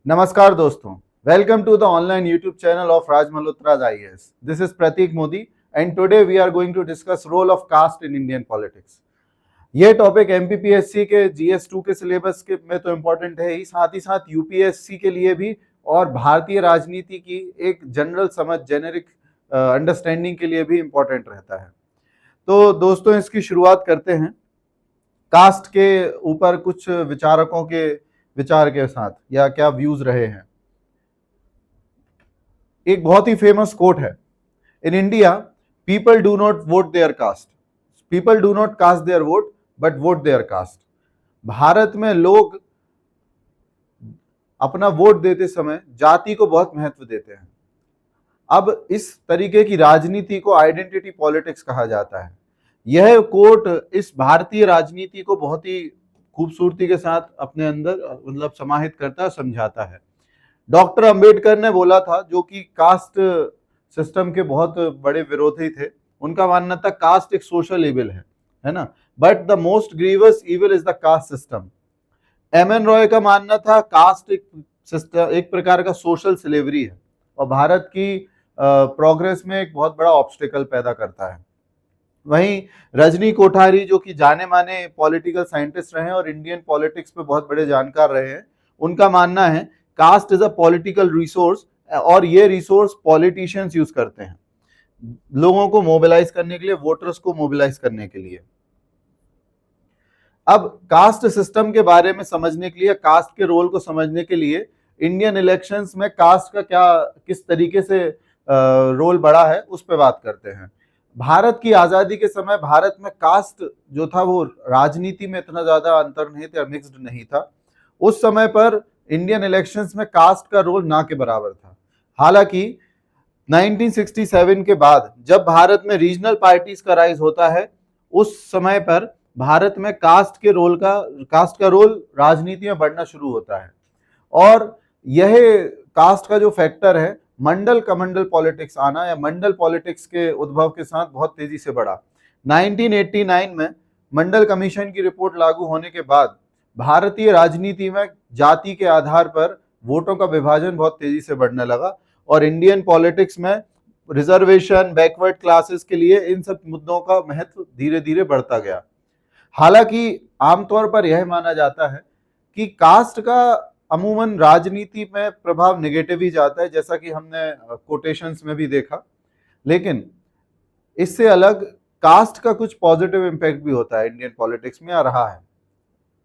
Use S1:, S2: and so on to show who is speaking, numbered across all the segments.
S1: नमस्कार दोस्तों, welcome to the online YouTube channel of Raj Malhotra's IAS. This is Pratik Modi and today we are going to discuss role of caste in Indian politics. ये topic MPPSC के GS2 के syllabus के में तो important है ही, साथ UPSC के लिए भी और भारतीय राजनीति की एक जनरल समझ, जेनेरिक अंडरस्टैंडिंग के लिए भी इम्पोर्टेंट रहता है। तो दोस्तों, इसकी शुरुआत करते हैं कास्ट के ऊपर कुछ विचारकों के विचार के साथ, या क्या व्यूज रहे हैं। एक बहुत ही फेमस कोट है, in India people do not vote their caste, people do not caste their vote but vote their caste. Bharat में लोग अपना वोट देते समय जाति को बहुत महत्व देते हैं। अब इस तरीके की राजनीति को आइडेंटिटी पॉलिटिक्स कहा जाता है। यह कोट इस भारतीय राजनीति को बहुत ही खूबसूरती के साथ अपने अंदर समाहित करता है, समझाता है। डॉक्टर अंबेडकर ने बोला था, जो कि कास्ट सिस्टम के बहुत बड़े विरोधी थे, उनका मानना था कास्ट एक सोशल इविल है ना, but the most grievous evil is the caste system. M N Roy का मानना था कास्ट एक सिस्टम, एक प्रकार का सोशल स्लेवरी है और भारत की प्रोग्रेस में एक बहुत बड़ा ऑब्स्टिकल पैदा करता है। वहीं रजनी कोठारी, जो कि जाने माने पॉलिटिकल साइंटिस्ट रहे हैं और इंडियन पॉलिटिक्स पे बहुत बड़े जानकार रहे हैं, उनका मानना है caste is a political resource और ये रिसोर्स पॉलिटिशियंस यूज करते हैं लोगों को मोबिलाइज करने के लिए, वोटर्स को मोबिलाइज करने के लिए। अब कास्ट सिस्टम के बारे में समझने के लिए, कास्ट के रोल को समझने के लिए, इंडियन इलेक्शंस में कास्ट का किस तरीके से रोल बढ़ा है उस पर बात करते हैं। भारत की आजादी के समय भारत में कास्ट जो था वो राजनीति में इतना ज्यादा अंतर नहीं था, मिक्स्ड नहीं था। उस समय पर इंडियन इलेक्शंस में कास्ट का रोल ना के बराबर था। हालांकि 1967 के बाद जब भारत में रीजनल पार्टीज का राइज होता है, उस समय पर भारत में कास्ट का रोल राजनीति में बढ़ना शुरू होता है। और यह कास्ट का जो फैक्टर है, मंडल कमंडल पॉलिटिक्स आना या मंडल पॉलिटिक्स के उद्भव के साथ बहुत तेजी से बढ़ा। 1989 में मंडल कमीशन की रिपोर्ट लागू होने के बाद भारतीय राजनीति में जाति के आधार पर वोटों का विभाजन बहुत तेजी से बढ़ने लगा और इंडियन पॉलिटिक्स में रिजर्वेशन, बैकवर्ड क्लासेस के लिए इन सब मुद्दों का महत्व धीरे धीरे बढ़ता गया। हालांकि आमतौर पर यह माना जाता है कि कास्ट का अमूमन राजनीति में प्रभाव नेगेटिव ही जाता है, जैसा कि हमने कोटेशंस में भी देखा। लेकिन इससे अलग कास्ट का कुछ पॉजिटिव इम्पैक्ट भी होता है इंडियन पॉलिटिक्स में, आ रहा है।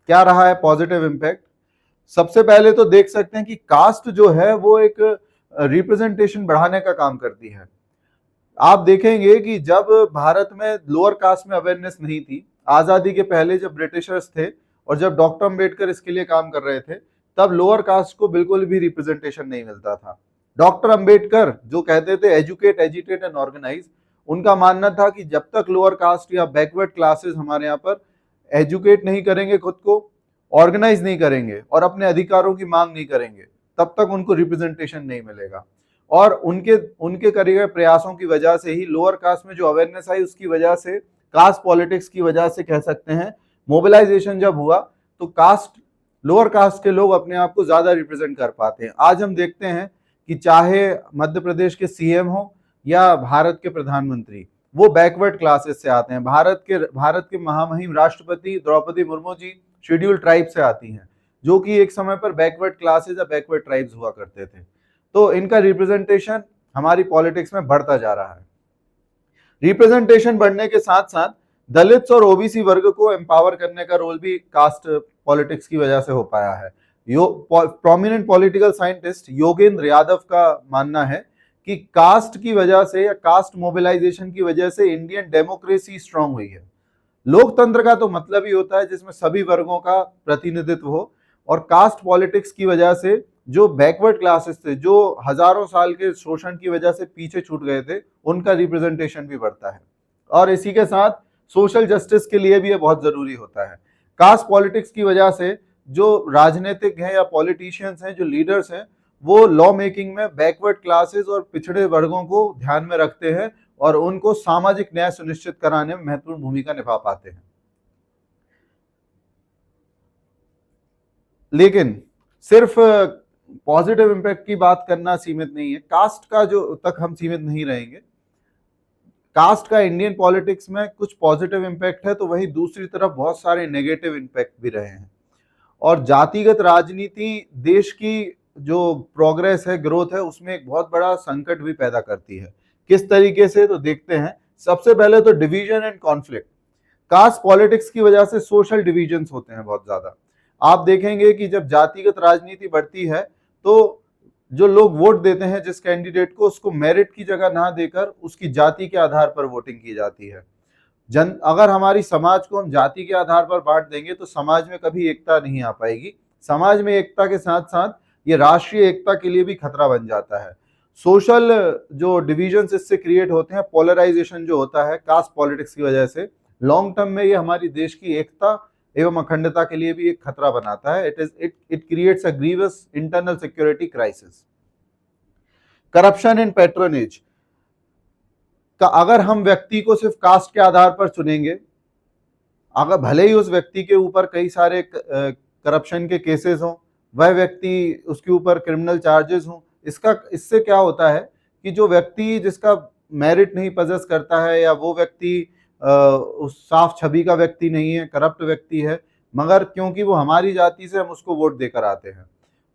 S1: क्या रहा है पॉजिटिव इम्पैक्ट? सबसे पहले तो देख सकते हैं कि कास्ट जो है वो एक रिप्रेजेंटेशन बढ़ाने का काम करती है। आप देखेंगे कि जब भारत में लोअर कास्ट में अवेयरनेस नहीं थी, आजादी के पहले जब ब्रिटिशर्स थे और जब डॉक्टर अंबेडकर इसके लिए काम कर रहे थे, तब लोअर कास्ट को बिल्कुल भी रिप्रेजेंटेशन नहीं मिलता था। डॉक्टर अंबेडकर जो कहते थे एजुकेट, एजिटेट एंड ऑर्गेनाइज, उनका मानना था कि जब तक लोअर कास्ट या बैकवर्ड क्लासेस हमारे यहाँ पर एजुकेट नहीं करेंगे, खुद को ऑर्गेनाइज नहीं करेंगे और अपने अधिकारों की मांग नहीं करेंगे, तब तक उनको रिप्रेजेंटेशन नहीं मिलेगा। और उनके करे गए प्रयासों की वजह से ही लोअर कास्ट में जो अवेयरनेस आई, उसकी वजह से, कास्ट पॉलिटिक्स की वजह से कह सकते हैं, मोबिलाइजेशन जब हुआ तो लोअर कास्ट के लोग अपने आप को ज्यादा रिप्रेजेंट कर पाते हैं। आज हम देखते हैं कि चाहे मध्य प्रदेश के सीएम हो या भारत के प्रधानमंत्री, वो बैकवर्ड क्लासेस से आते हैं। भारत के महामहिम राष्ट्रपति द्रौपदी मुर्मू जी शेड्यूल ट्राइब से आती हैं, जो कि एक समय पर बैकवर्ड क्लासेस या बैकवर्ड ट्राइब्स हुआ करते थे। तो इनका रिप्रेजेंटेशन हमारी पॉलिटिक्स में बढ़ता जा रहा है। रिप्रेजेंटेशन बढ़ने के साथ साथ दलित्स और ओबीसी वर्ग को एम्पावर करने का रोल भी कास्ट पॉलिटिक्स की वजह से हो पाया है। Prominent political scientist Yogendra Yadav का मानना है कि कास्ट की वजह से या कास्ट मोबिलाइजेशन की वजह से इंडियन डेमोक्रेसी स्ट्रांग हुई है। लोकतंत्र का तो मतलब ही होता है जिसमें सभी वर्गों का प्रतिनिधित्व हो, और कास्ट पॉलिटिक्स की वजह से जो बैकवर्ड क्लासेस थे, जो हजारों साल के शोषण की वजह से पीछे छूट गए थे, उनका रिप्रेजेंटेशन भी बढ़ता है। और इसी के साथ सोशल जस्टिस के लिए भी ये बहुत जरूरी होता है। कास्ट पॉलिटिक्स की वजह से जो राजनीतिक हैं या पॉलिटिशियंस हैं, जो लीडर्स हैं, वो लॉ मेकिंग में बैकवर्ड क्लासेस और पिछड़े वर्गों को ध्यान में रखते हैं और उनको सामाजिक न्याय सुनिश्चित कराने में महत्वपूर्ण भूमिका निभा पाते हैं। लेकिन सिर्फ पॉजिटिव इम्पैक्ट की बात करना सीमित नहीं है, कास्ट का जो तक हम सीमित नहीं रहेंगे। कास्ट का इंडियन पॉलिटिक्स में कुछ पॉजिटिव इम्पैक्ट है, तो वहीं दूसरी तरफ बहुत सारे नेगेटिव इम्पैक्ट भी रहे हैं। और जातिगत राजनीति देश की जो प्रोग्रेस है, ग्रोथ है, उसमें एक बहुत बड़ा संकट भी पैदा करती है। किस तरीके से, तो देखते हैं। सबसे पहले तो division and conflict. Caste politics की वजह से सोशल डिविजन्स होते हैं बहुत ज्यादा। आप देखेंगे कि जब जातिगत राजनीति बढ़ती है तो जो लोग वोट देते हैं जिस कैंडिडेट को, उसको मेरिट की जगह ना देकर उसकी जाति के आधार पर वोटिंग की जाती है। अगर हमारी समाज को हम जाति के आधार पर बांट देंगे तो समाज में कभी एकता नहीं आ पाएगी। समाज में एकता के साथ साथ ये राष्ट्रीय एकता के लिए भी खतरा बन जाता है। सोशल जो डिविजन्स इससे क्रिएट होते हैं, पोलराइजेशन जो होता है कास्ट पॉलिटिक्स की वजह से, लॉन्ग टर्म में ये हमारी देश की एकता एवं अखंडता के लिए भी एक खतरा बनाता है। It creates a grievous internal security crisis. Corruption and patronage का, अगर हम व्यक्ति को सिर्फ कास्ट के आधार पर चुनेंगे, अगर भले ही उस व्यक्ति के ऊपर कई सारे करप्शन के केसेस हों, वह व्यक्ति उसके ऊपर क्रिमिनल चार्जेस हों, इससे क्या होता है कि जो व्यक्ति जिसका मेरिट नहीं पजेस करता है, या वो व्यक्ति उस साफ छवि का व्यक्ति नहीं है, करप्ट व्यक्ति है, मगर क्योंकि वो हमारी जाति से, हम उसको वोट देकर आते हैं।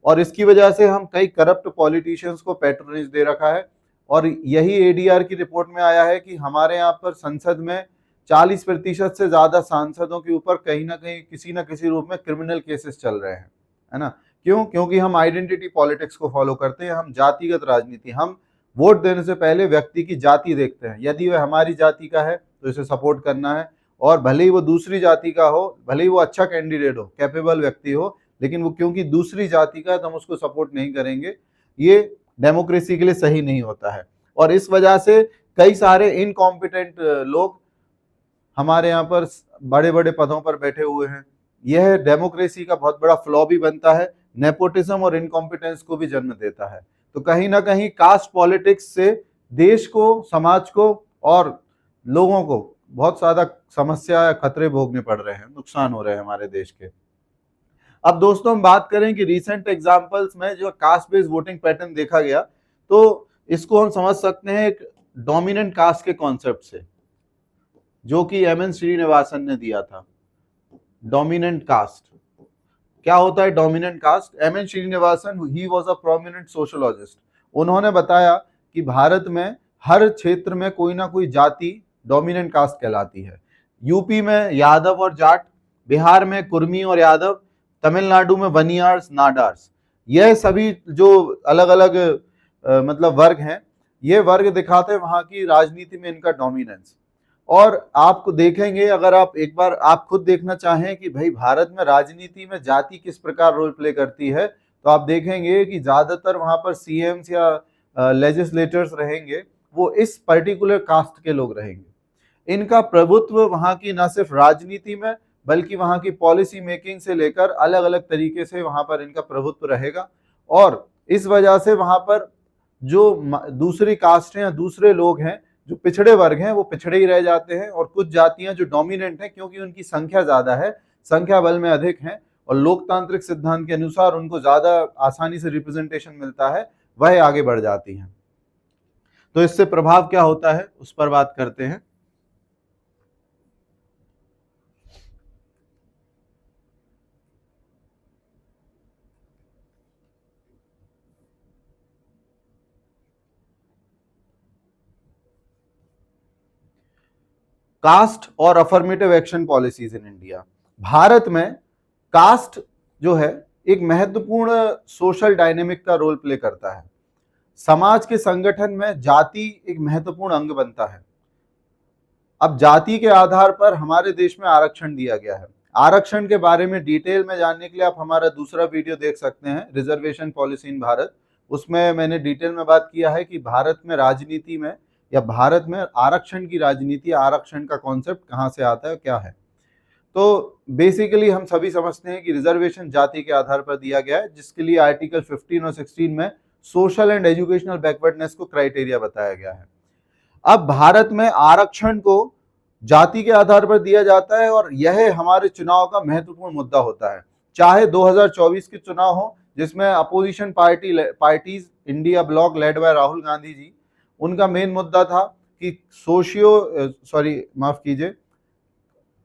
S1: और इसकी वजह से हम कई करप्ट पॉलिटिशियंस को पैट्रोनेज दे रखा है। और यही एडीआर की रिपोर्ट में आया है कि हमारे यहाँ पर संसद में 40% से ज्यादा सांसदों के ऊपर कहीं ना कहीं किसी ना किसी रूप में क्रिमिनल केसेस चल रहे हैं, है ना। क्यों? क्योंकि हम आइडेंटिटी पॉलिटिक्स को फॉलो करते हैं, हम जातिगत राजनीति, हम वोट देने से पहले व्यक्ति की जाति देखते हैं। यदि वह हमारी जाति का है तो इसे सपोर्ट करना है, और भले ही वो दूसरी जाति का हो, भले ही वो अच्छा कैंडिडेट हो, कैपेबल व्यक्ति हो, लेकिन वो क्योंकि दूसरी जाति का है तो हम उसको सपोर्ट नहीं करेंगे। ये डेमोक्रेसी के लिए सही नहीं होता है। और इस वजह से कई सारे इनकॉम्पिटेंट लोग हमारे यहाँ पर बड़े बड़े पदों पर बैठे हुए हैं। यह डेमोक्रेसी का बहुत बड़ा फ्लॉ भी बनता है, नेपोटिज्म और इनकॉम्पिटेंस को भी जन्म देता है। तो कहीं ना कहीं कास्ट पॉलिटिक्स से देश को, समाज को और लोगों को बहुत ज्यादा समस्या, खतरे भोगने पड़ रहे हैं, नुकसान हो रहे हैं हमारे देश के। अब दोस्तों हम बात करें कि रीसेंट एग्जांपल्स में जो कास्ट बेस्ड वोटिंग पैटर्न देखा गया, तो इसको हम समझ सकते हैं एक डोमिनेंट कास्ट के कॉन्सेप्ट से, जो कि एमएन श्रीनिवासन ने दिया था। डोमिनेंट कास्ट क्या होता है? Dominant caste, M N Srinivasan, he was a prominent sociologist. उन्होंने बताया कि भारत में हर क्षेत्र में कोई ना कोई जाति डोमिनेंट कास्ट कहलाती है। यूपी में यादव और जाट, बिहार में कुर्मी और यादव, तमिलनाडु में बनियार्स, नाडार्स। यह सभी जो अलग अलग मतलब वर्ग हैं, ये वर्ग दिखाते हैं वहां की राजनीति में इनका डोमिनेंस। और आपको देखेंगे, अगर आप एक बार आप खुद देखना चाहें कि भाई भारत में राजनीति में जाति किस प्रकार रोल प्ले करती है, तो आप देखेंगे कि ज्यादातर वहां पर सीएम्स या लेजिस्लेटर्स रहेंगे, वो इस पर्टिकुलर कास्ट के लोग रहेंगे। इनका प्रभुत्व वहां की न सिर्फ राजनीति में, बल्कि वहां की पॉलिसी मेकिंग से लेकर अलग अलग तरीके से वहां पर इनका प्रभुत्व रहेगा। और इस वजह से वहां पर जो दूसरी कास्ट हैं या दूसरे लोग हैं, जो पिछड़े वर्ग हैं, वो पिछड़े ही रह जाते हैं। और कुछ जातियां जो डोमिनेंट हैं, क्योंकि उनकी संख्या ज्यादा है, संख्या बल में अधिक है, और लोकतांत्रिक सिद्धांत के अनुसार उनको ज्यादा आसानी से रिप्रेजेंटेशन मिलता है, वह आगे बढ़ जाती हैं। तो इससे प्रभाव क्या होता है उस पर बात करते हैं। कास्ट और affirmative action policies in India. Bharat में कास्ट जो है एक महत्वपूर्ण सोशल डायनेमिक का रोल प्ले करता है। समाज के संगठन में जाति एक महत्वपूर्ण अंग बनता है। अब जाति के आधार पर हमारे देश में आरक्षण दिया गया है। आरक्षण के बारे में डिटेल में जानने के लिए आप हमारा दूसरा वीडियो देख सकते हैं, रिजर्वेशन पॉलिसी इन भारत। उसमें मैंने डिटेल में बात किया है कि भारत में राजनीति में, या भारत में आरक्षण की राजनीति, आरक्षण का कॉन्सेप्ट कहाँ से आता है, क्या है। तो बेसिकली हम सभी समझते हैं कि रिजर्वेशन जाति के आधार पर दिया गया है, जिसके लिए आर्टिकल 15 और 16 में सोशल एंड एजुकेशनल बैकवर्डनेस को क्राइटेरिया बताया गया है। अब भारत में आरक्षण को जाति के आधार पर दिया जाता है, और यह हमारे चुनाव का महत्वपूर्ण मुद्दा होता है। चाहे 2024 के चुनाव हो, जिसमें opposition parties India bloc led by Rahul Gandhi ji, उनका मेन मुद्दा था कि माफ कीजिए,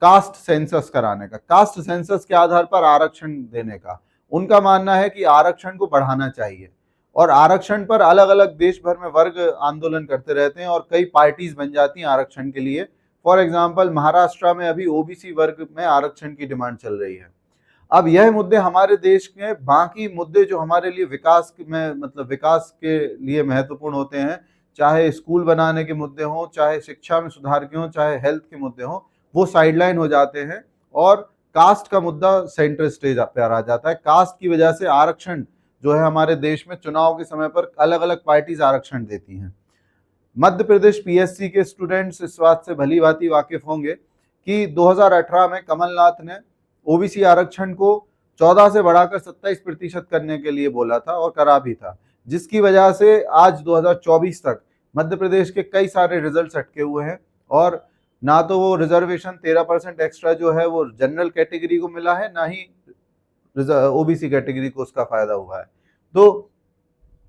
S1: कास्ट सेंसस कराने का, कास्ट सेंसस के आधार पर आरक्षण देने का। उनका मानना है कि आरक्षण को बढ़ाना चाहिए, और आरक्षण पर अलग अलग देश भर में वर्ग आंदोलन करते रहते हैं और कई पार्टीज बन जाती हैं आरक्षण के लिए। फॉर एग्जाम्पल महाराष्ट्र में अभी ओबीसी वर्ग में आरक्षण की डिमांड चल रही है। अब यह मुद्दे हमारे देश के बाकी मुद्दे जो हमारे लिए विकास में, मतलब विकास के लिए महत्वपूर्ण होते हैं, चाहे स्कूल बनाने के मुद्दे हों, चाहे शिक्षा में सुधार के हों, चाहे हेल्थ के मुद्दे हों, वो साइडलाइन हो जाते हैं और कास्ट का मुद्दा सेंटर स्टेज पर आ जाता है। कास्ट की वजह से आरक्षण जो है हमारे देश में चुनाव के समय पर अलग अलग पार्टीज आरक्षण देती हैं। मध्य प्रदेश पीएससी के स्टूडेंट्स इस बात से भली भांति वाकिफ होंगे कि 2018 में कमलनाथ ने ओबीसी आरक्षण को 14 से बढ़ाकर 27% करने के लिए बोला था और करा भी था, जिसकी वजह से आज 2024 तक मध्य प्रदेश के कई सारे रिजल्ट्स अटके हुए हैं, और ना तो वो रिजर्वेशन 13% एक्स्ट्रा जो है वो जनरल कैटेगरी को मिला है, ना ही ओबीसी कैटेगरी को उसका फायदा हुआ है। तो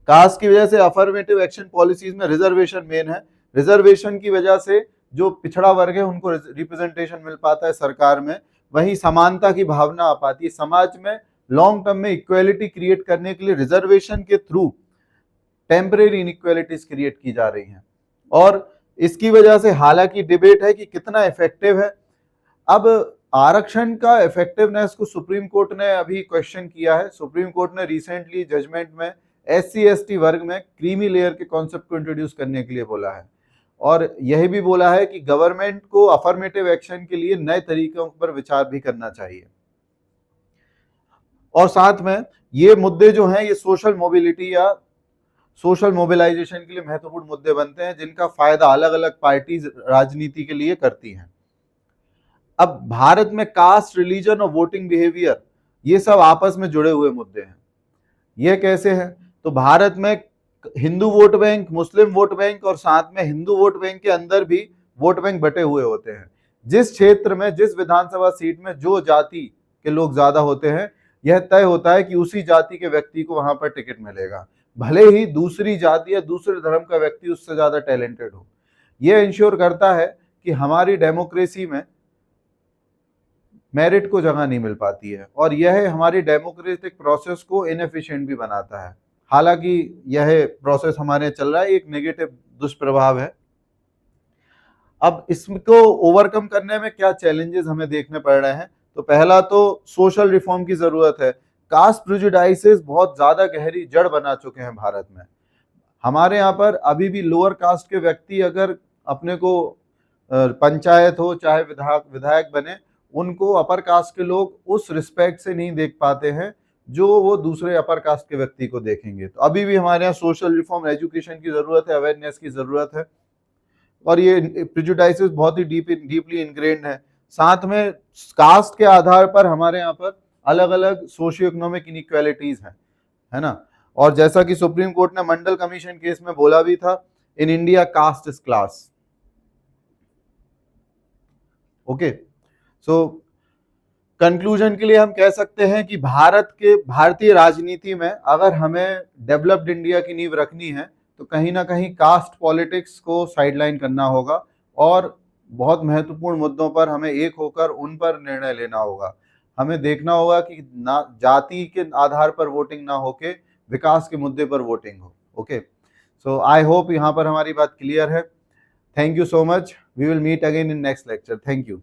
S1: कास्ट की वजह से अफर्मेटिव एक्शन पॉलिसीज में रिजर्वेशन मेन है। रिजर्वेशन की वजह से जो पिछड़ा वर्ग है उनको रिप्रेजेंटेशन मिल पाता है सरकार में, वहीं समानता की भावना आ पाती है समाज में। लॉन्ग टर्म में इक्वेलिटी क्रिएट करने के लिए रिजर्वेशन के थ्रू टेम्परेरी इनइक्वालिटीज क्रिएट की जा रही हैं, और इसकी वजह से हालांकि डिबेट है कि कितना इफेक्टिव है। अब आरक्षण का इफेक्टिवनेस को सुप्रीम कोर्ट ने अभी क्वेश्चन किया है। सुप्रीम कोर्ट ने रिसेंटली जजमेंट में SC/ST वर्ग में क्रीमी लेयर के कॉन्सेप्ट को इंट्रोड्यूस करने के लिए बोला है, और यह भी बोला है कि गवर्नमेंट को अफर्मेटिव एक्शन के लिए नए तरीकों पर विचार भी करना चाहिए। और साथ में ये मुद्दे जो हैं ये सोशल मोबिलिटी या सोशल मोबिलाइजेशन के लिए महत्वपूर्ण मुद्दे बनते हैं, जिनका फायदा अलग अलग पार्टीज राजनीति के लिए करती हैं। अब भारत में कास्ट, रिलीजन और वोटिंग बिहेवियर ये सब आपस में जुड़े हुए मुद्दे हैं। ये कैसे है? तो भारत में हिंदू वोट बैंक, मुस्लिम वोट बैंक और साथ में हिंदू वोट बैंक के अंदर भी वोट बैंक बटे हुए होते हैं। जिस क्षेत्र में, जिस विधानसभा सीट में जो जाति के लोग ज्यादा होते हैं, यह तय होता है कि उसी जाति के व्यक्ति को वहां पर टिकट मिलेगा, भले ही दूसरी जाति या दूसरे धर्म का व्यक्ति उससे ज्यादा टैलेंटेड हो। यह इंश्योर करता है कि हमारी डेमोक्रेसी में मेरिट को जगह नहीं मिल पाती है, और यह हमारी डेमोक्रेटिक प्रोसेस को इनएफिशिएंट भी बनाता है। हालांकि यह प्रोसेस हमारे चल रहा है, एक नेगेटिव दुष्प्रभाव है। अब इसको ओवरकम करने में क्या चैलेंजेस हमें देखने पड़ रहे हैं? तो पहला तो सोशल रिफॉर्म की जरूरत है। कास्ट प्रेजुडाइसेस बहुत ज्यादा गहरी जड़ बना चुके हैं भारत में। हमारे यहाँ पर अभी भी लोअर कास्ट के व्यक्ति अगर अपने को पंचायत हो चाहे विधायक बने, उनको अपर कास्ट के लोग उस रिस्पेक्ट से नहीं देख पाते हैं जो वो दूसरे अपर कास्ट के व्यक्ति को देखेंगे। तो अभी भी हमारे यहाँ सोशल रिफॉर्म, एजुकेशन की जरूरत है, अवेयरनेस की जरूरत है, और ये प्रेजुडाइसेस बहुत ही डीपली इनग्रेन्ड है। साथ में कास्ट के आधार पर हमारे यहाँ पर अलग अलग सोशियो इकोनॉमिक इनइक्वालिटीज हैं, है ना। और जैसा कि सुप्रीम कोर्ट ने मंडल कमीशन केस में बोला भी था, in India caste is class. Okay, so conclusion के लिए हम कह सकते हैं कि भारतीय राजनीति में अगर हमें डेवलप्ड इंडिया की नींव रखनी है तो कहीं ना कहीं कास्ट पॉलिटिक्स को साइडलाइन करना होगा, और बहुत महत्वपूर्ण मुद्दों पर हमें एक होकर उन पर निर्णय लेना होगा। हमें देखना होगा कि ना जाति के आधार पर वोटिंग ना होके विकास के मुद्दे पर वोटिंग हो। ओके, सो आई होप यहाँ पर हमारी बात क्लियर है। Thank you so much. We will meet again in next lecture. Thank you.